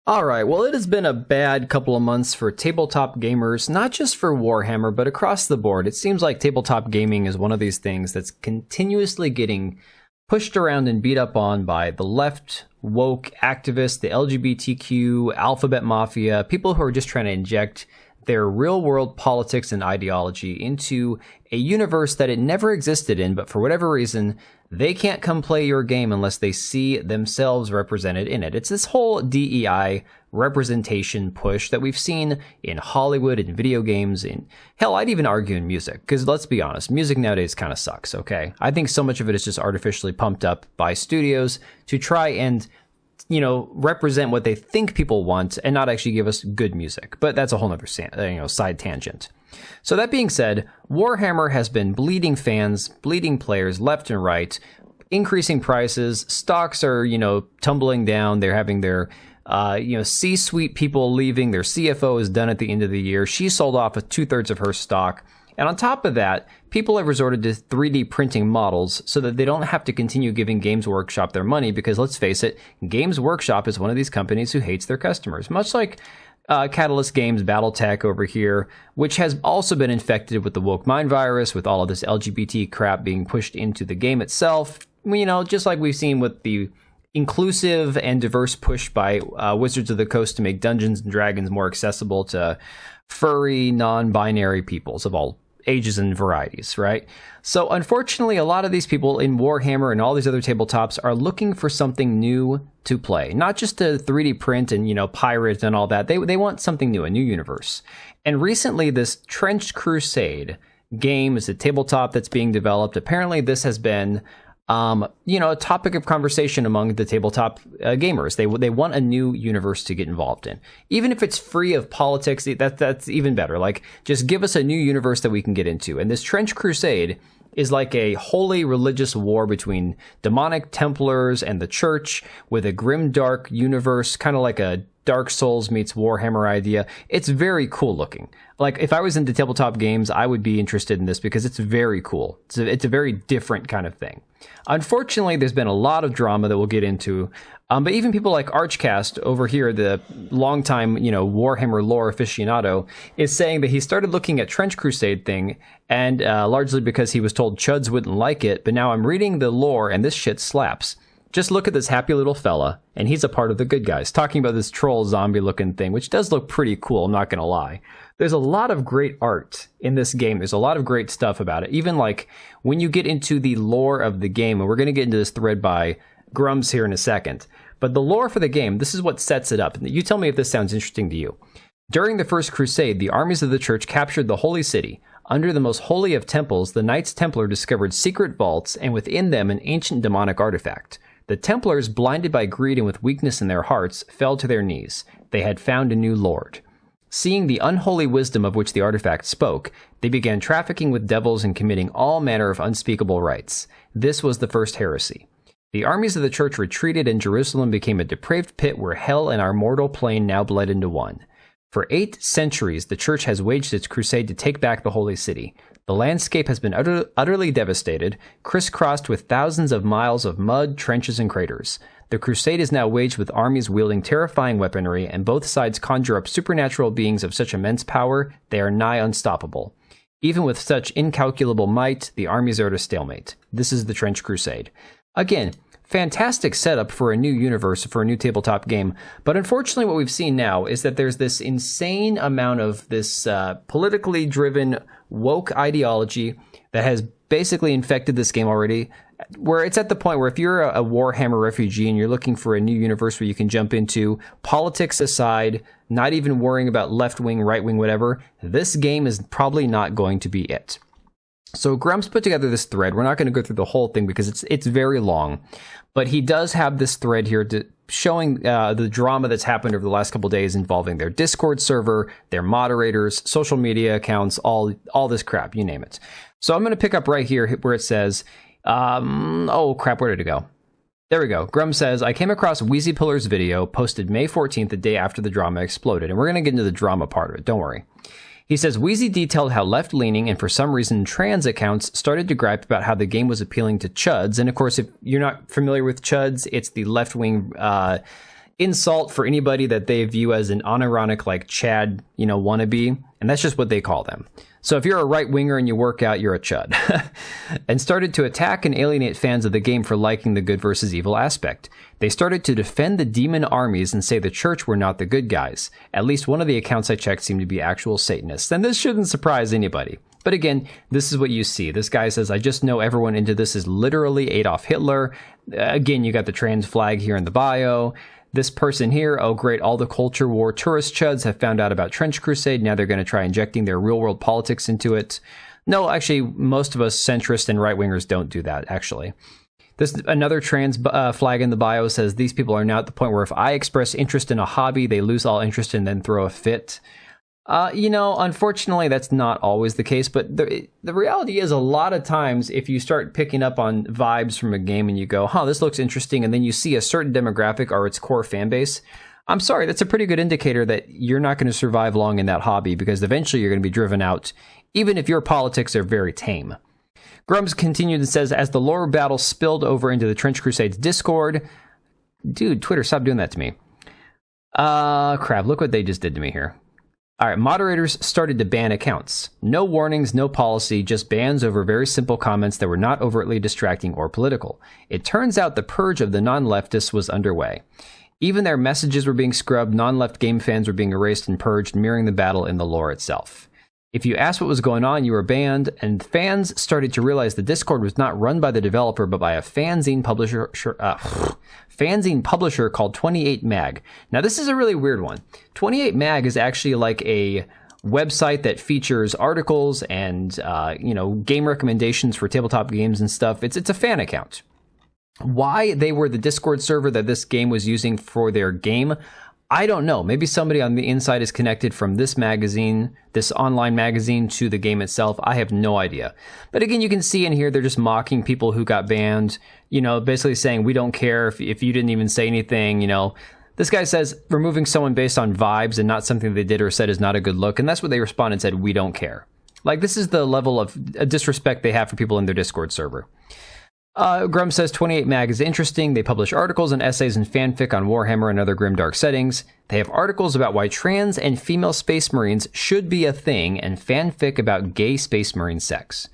Alright, well it has been a bad couple of months for tabletop gamers, not just for Warhammer, but across the board. It seems like tabletop gaming is one of these things that's continuously getting pushed around and beat up on by the left, woke, activists, the LGBTQ, alphabet mafia, people who are just trying to inject their real-world politics and ideology into a universe that it never existed in, but for whatever reason, they can't come play your game unless they see themselves represented in it. It's this whole DEI representation push that we've seen in Hollywood, in video games, in hell, I'd even argue in music, because let's be honest, music nowadays kind of sucks, okay? I think so much of it is just artificially pumped up by studios to try and represent what they think people want and not actually give us good music. But that's a whole other side tangent. So that being said, Warhammer has been bleeding fans, bleeding players left and right, increasing prices. Stocks are, tumbling down. They're having their, C-suite people leaving. Their CFO is done at the end of the year. She sold off 2/3 of her stock. And on top of that, people have resorted to 3D printing models so that they don't have to continue giving Games Workshop their money because, let's face it, Games Workshop is one of these companies who hates their customers, much like Catalyst Games, BattleTech over here, which has also been infected with the woke mind virus, with all of this LGBT crap being pushed into the game itself. Just like we've seen with the inclusive and diverse push by Wizards of the Coast to make Dungeons and Dragons more accessible to furry, non-binary peoples of all ages and varieties, right? So unfortunately, a lot of these people in Warhammer and all these other tabletops are looking for something new to play, not just to 3D print and, pirate and all that. They want something new, a new universe. And recently, this Trenched Crusade game is a tabletop that's being developed. Apparently, this has been a topic of conversation among the tabletop gamers. They want a new universe to get involved in. Even if it's free of politics, that's even better. Like, just give us a new universe that we can get into. And this Trenched Crusade is like a holy religious war between demonic Templars and the church with a grim, dark universe, kind of like a Dark Souls meets Warhammer idea. It's very cool looking. Like, if I was into tabletop games, I would be interested in this because it's very cool. It's a very different kind of thing. Unfortunately, there's been a lot of drama that we'll get into. But even people like Archcast over here, the longtime, Warhammer lore aficionado, is saying that he started looking at Trenched Crusade thing, and largely because he was told chuds wouldn't like it. But now I'm reading the lore, and this shit slaps. Just look at this happy little fella, and he's a part of the good guys, talking about this troll zombie-looking thing, which does look pretty cool, I'm not going to lie. There's a lot of great art in this game. There's a lot of great stuff about it. Even like when you get into the lore of the game, and we're going to get into this thread by Grums here in a second, but the lore for the game, this is what sets it up. You tell me if this sounds interesting to you. During the First Crusade, the armies of the church captured the Holy City. Under the most holy of temples, the Knights Templar discovered secret vaults, and within them an ancient demonic artifact. The Templars, blinded by greed and with weakness in their hearts, fell to their knees. They had found a new lord. Seeing the unholy wisdom of which the artifact spoke, they began trafficking with devils and committing all manner of unspeakable rites. This was the first heresy. The armies of the church retreated, and Jerusalem became a depraved pit where hell and our mortal plane now bled into one. For 8 centuries, the church has waged its crusade to take back the holy city. The landscape has been utterly devastated, crisscrossed with thousands of miles of mud, trenches, and craters. The crusade is now waged with armies wielding terrifying weaponry, and both sides conjure up supernatural beings of such immense power, they are nigh unstoppable. Even with such incalculable might, the armies are at a stalemate. This is the Trenched Crusade. Again, fantastic setup for a new universe, for a new tabletop game, but unfortunately what we've seen now is that there's this insane amount of this politically driven woke ideology that has basically infected this game already, where it's at the point where if you're a Warhammer refugee and you're looking for a new universe where you can jump into, politics aside, not even worrying about left-wing, right-wing, whatever, this game is probably not going to be it. So Grumps put together this thread. We're not going to go through the whole thing because it's very long, but he does have this thread here showing the drama that's happened over the last couple of days involving their Discord server, their moderators, social media accounts, all this crap, you name it. So I'm going to pick up right here where it says, oh crap, where did it go? There we go. Grum says, I came across Wheezy Pillar's video posted May 14th, the day after the drama exploded, and we're going to get into the drama part of it, don't worry. He says, Wheezy detailed how left-leaning and for some reason trans accounts started to gripe about how the game was appealing to chuds. And of course, if you're not familiar with chuds, it's the left-wing insult for anybody that they view as an unironic, like Chad, wannabe, and that's just what they call them. So if you're a right-winger and you work out, you're a chud. And started to attack and alienate fans of the game for liking the good versus evil aspect. They started to defend the demon armies and say the church were not the good guys. At least one of the accounts I checked seemed to be actual Satanists, and this shouldn't surprise anybody. But again, this is what you see. This guy says, I just know everyone into this is literally Adolf Hitler. Again, you got the trans flag here in the bio. This person here, oh great, all the culture war tourist chuds have found out about Trench Crusade. Now they're going to try injecting their real world politics into it. No, actually, most of us centrists and right-wingers don't do that, actually. This another trans flag in the bio says, these people are now at the point where if I express interest in a hobby, they lose all interest and then throw a fit. Unfortunately, that's not always the case, but the reality is a lot of times if you start picking up on vibes from a game and you go, this looks interesting, and then you see a certain demographic or its core fan base, I'm sorry, that's a pretty good indicator that you're not going to survive long in that hobby because eventually you're going to be driven out, even if your politics are very tame. Grums continued and says, as the lore battle spilled over into the Trench Crusades Discord, dude, Twitter, stop doing that to me. Crap, look what they just did to me here. All right, moderators started to ban accounts. No warnings, no policy, just bans over very simple comments that were not overtly distracting or political. It turns out the purge of the non-leftists was underway. Even their messages were being scrubbed, non-left game fans were being erased and purged, mirroring the battle in the lore itself. If you asked what was going on, you were banned, and fans started to realize the Discord was not run by the developer, but by a fanzine publisher called 28 Mag. Now, this is a really weird one. 28 Mag is actually like a website that features articles and, game recommendations for tabletop games and stuff. It's a fan account. Why they were the Discord server that this game was using for their game, I don't know. Maybe somebody on the inside is connected from this magazine, this online magazine, to the game itself. I have no idea. But again, you can see in here, they're just mocking people who got banned, basically saying, we don't care if you didn't even say anything, This guy says removing someone based on vibes and not something they did or said is not a good look. And that's what they responded and said, we don't care. Like, this is the level of disrespect they have for people in their Discord server. Grum says 28 Mag is interesting. They publish articles and essays and fanfic on Warhammer and other grimdark settings. They have articles about why trans and female space marines should be a thing and fanfic about gay space marine sex.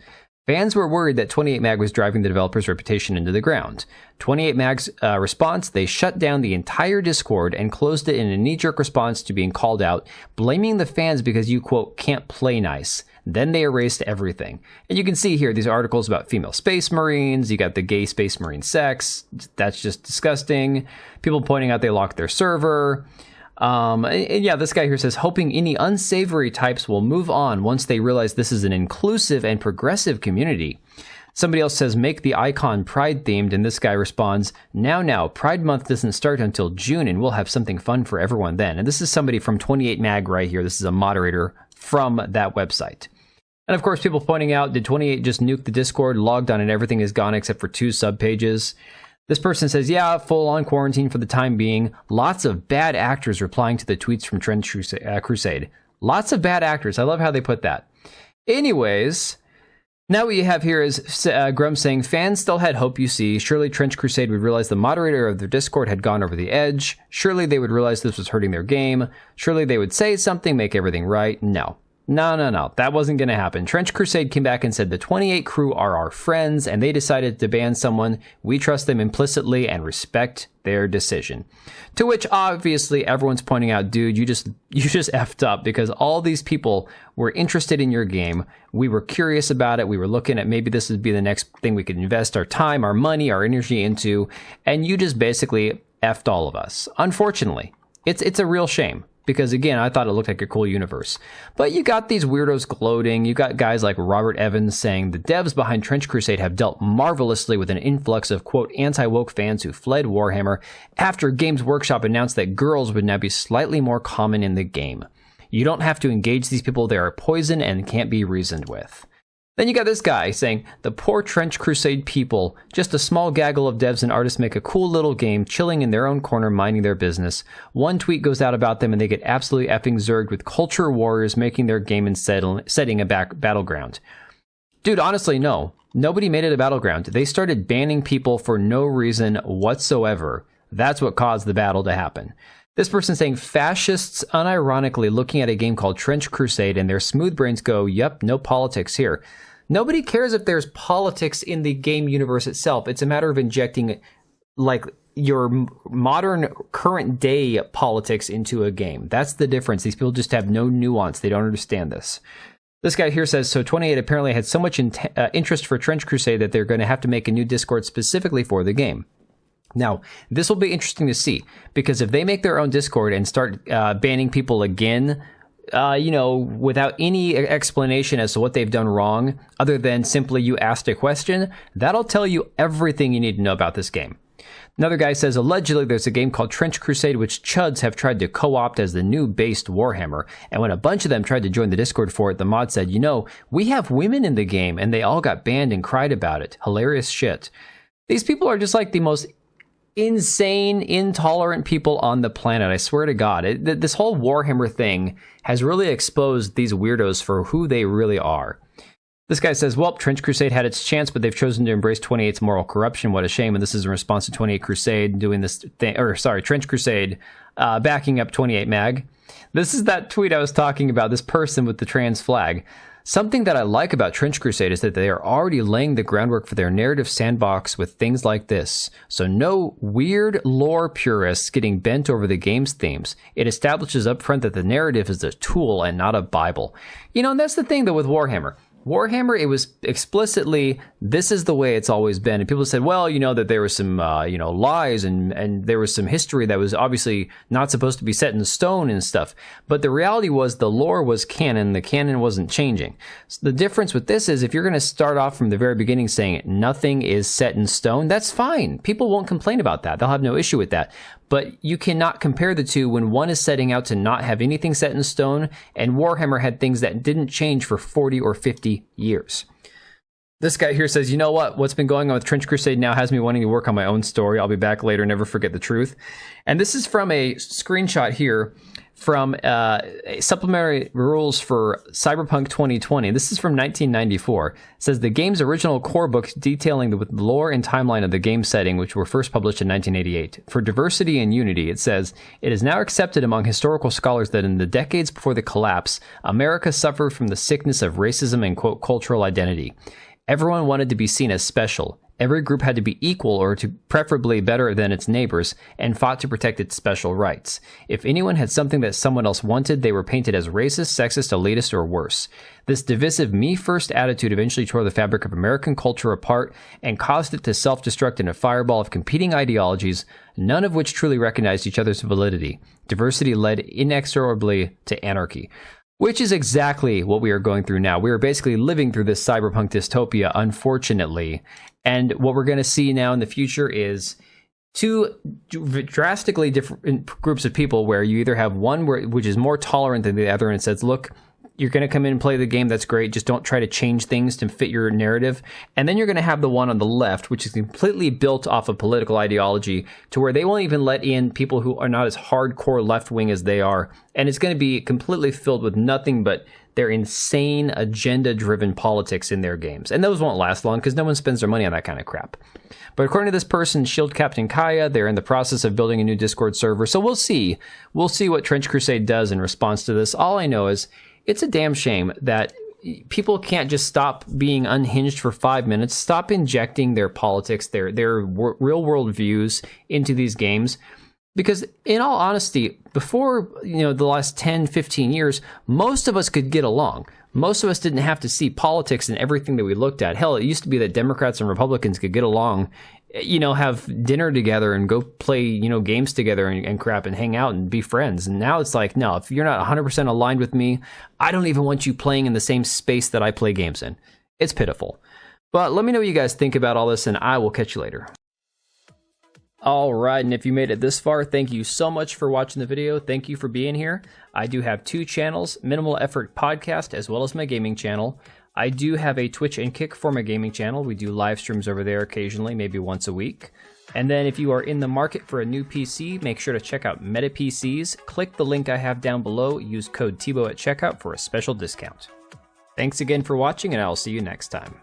Fans were worried that 28 Mag was driving the developer's reputation into the ground. 28 Mag's response, they shut down the entire Discord and closed it in a knee-jerk response to being called out, blaming the fans because you, quote, can't play nice. Then they erased everything. And you can see here these articles about female space marines. You got the gay space marine sex. That's just disgusting. People pointing out they locked their server. And yeah, this guy here says, hoping any unsavory types will move on once they realize this is an inclusive and progressive community. Somebody else says, make the icon Pride themed, and this guy responds, now, Pride Month doesn't start until June, and we'll have something fun for everyone then. And this is somebody from 28 Mag right here. This is a moderator from that website. And of course, people pointing out, did 28 just nuke the Discord, logged on, and everything is gone except for 2 subpages? This person says, yeah, full-on quarantine for the time being. Lots of bad actors replying to the tweets from Trench Crusade. Lots of bad actors. I love how they put that. Anyways, now what you have here is Grum saying, fans still had hope, you see. Surely Trench Crusade would realize the moderator of their Discord had gone over the edge. Surely they would realize this was hurting their game. Surely they would say something, make everything right. No. That wasn't going to happen. Trench Crusade came back and said the 28 crew are our friends, and they decided to ban someone. We trust them implicitly and respect their decision. To which, obviously, everyone's pointing out, dude, you just effed up because all these people were interested in your game. We were curious about it. We were looking at maybe this would be the next thing we could invest our time, our money, our energy into, and you just basically effed all of us. Unfortunately, it's a real shame. Because, again, I thought it looked like a cool universe. But you got these weirdos gloating. You got guys like Robert Evans saying the devs behind Trench Crusade have dealt marvelously with an influx of, quote, anti-woke fans who fled Warhammer after Games Workshop announced that girls would now be slightly more common in the game. You don't have to engage these people. They are poison and can't be reasoned with. Then you got this guy saying, the poor Trench Crusade people, just a small gaggle of devs and artists make a cool little game, chilling in their own corner, minding their business. One tweet goes out about them and they get absolutely effing zerged with culture warriors making their game and setting a battleground. Dude, honestly, no. Nobody made it a battleground. They started banning people for no reason whatsoever. That's what caused the battle to happen. This person saying fascists unironically looking at a game called Trench Crusade and their smooth brains go, yep, no politics here. Nobody cares if there's politics in the game universe itself. It's a matter of injecting like your modern current day politics into a game. That's the difference. These people just have no nuance. They don't understand this. This guy here says, so 28 apparently had so much interest for Trench Crusade that they're going to have to make a new Discord specifically for the game. Now, this will be interesting to see, because if they make their own Discord and start banning people again, without any explanation as to what they've done wrong, other than simply you asked a question, that'll tell you everything you need to know about this game. Another guy says, allegedly there's a game called Trench Crusade which chuds have tried to co-opt as the new based Warhammer, and when a bunch of them tried to join the Discord for it, the mod said, we have women in the game, and they all got banned and cried about it. Hilarious shit. These people are just like the most insane, intolerant people on the planet. I swear to God. This whole Warhammer thing has really exposed these weirdos for who they really are. This guy says, well, Trench Crusade had its chance, but they've chosen to embrace 28's moral corruption. What a shame. And this is in response to 28 Crusade doing this thing, Trench Crusade backing up 28 Mag. This is that tweet I was talking about, this person with the trans flag. Something that I like about Trench Crusade is that they are already laying the groundwork for their narrative sandbox with things like this. So no weird lore purists getting bent over the game's themes. It establishes up front that the narrative is a tool and not a Bible. And that's the thing though with Warhammer. Warhammer, it was explicitly, this is the way it's always been. And people said, well, that there was some, lies and there was some history that was obviously not supposed to be set in stone and stuff. But the reality was the lore was canon. The canon wasn't changing. So the difference with this is if you're going to start off from the very beginning saying nothing is set in stone, that's fine. People won't complain about that. They'll have no issue with that. But you cannot compare the two when one is setting out to not have anything set in stone, and Warhammer had things that didn't change for 40 or 50 years. This guy here says, you know what? What's been going on with Trench Crusade now has me wanting to work on my own story. I'll be back later. Never forget the truth. And this is from a screenshot here from supplementary rules for Cyberpunk 2020. This is from 1994. It says the game's original core book detailing the lore and timeline of the game setting, which were first published in 1988. For diversity and unity, it says, it is now accepted among historical scholars that in the decades before the collapse, America suffered from the sickness of racism and, quote, cultural identity. Everyone wanted to be seen as special. Every group had to be equal or to preferably better than its neighbors and fought to protect its special rights. If anyone had something that someone else wanted, they were painted as racist, sexist, elitist, or worse. This divisive me-first attitude eventually tore the fabric of American culture apart and caused it to self-destruct in a fireball of competing ideologies, none of which truly recognized each other's validity. Diversity led inexorably to anarchy. Which is exactly what we are going through now. We are basically living through this cyberpunk dystopia, unfortunately. And what we're going to see now in the future is two drastically different groups of people where you either have one which is more tolerant than the other and says, look, you're going to come in and play the game, that's great, just don't try to change things to fit your narrative. And then you're going to have the one on the left, which is completely built off of political ideology to where they won't even let in people who are not as hardcore left-wing as they are. And it's going to be completely filled with nothing but their insane agenda-driven politics in their games. And those won't last long because no one spends their money on that kind of crap. But according to this person, Shield Captain Kaya, they're in the process of building a new Discord server. So we'll see. We'll see what Trench Crusade does in response to this. All I know is it's a damn shame that people can't just stop being unhinged for 5 minutes, stop injecting their politics, their real-world views into these games. Because in all honesty, before the last 10, 15 years, most of us could get along. Most of us didn't have to see politics in everything that we looked at. Hell, it used to be that Democrats and Republicans could get along, have dinner together and go play, games together and crap and hang out and be friends. And now it's like, no, if you're not 100% aligned with me, I don't even want you playing in the same space that I play games in. It's pitiful. But let me know what you guys think about all this, and I will catch you later. All right, and if you made it this far, thank you so much for watching the video. Thank you for being here. I do have 2 channels, Minimal Effort Podcast, as well as my gaming channel. I do have a Twitch and Kick for my gaming channel. We do live streams over there occasionally, maybe once a week. And then if you are in the market for a new PC, make sure to check out Meta PCs. Click the link I have down below. Use code TBO at checkout for a special discount. Thanks again for watching, and I'll see you next time.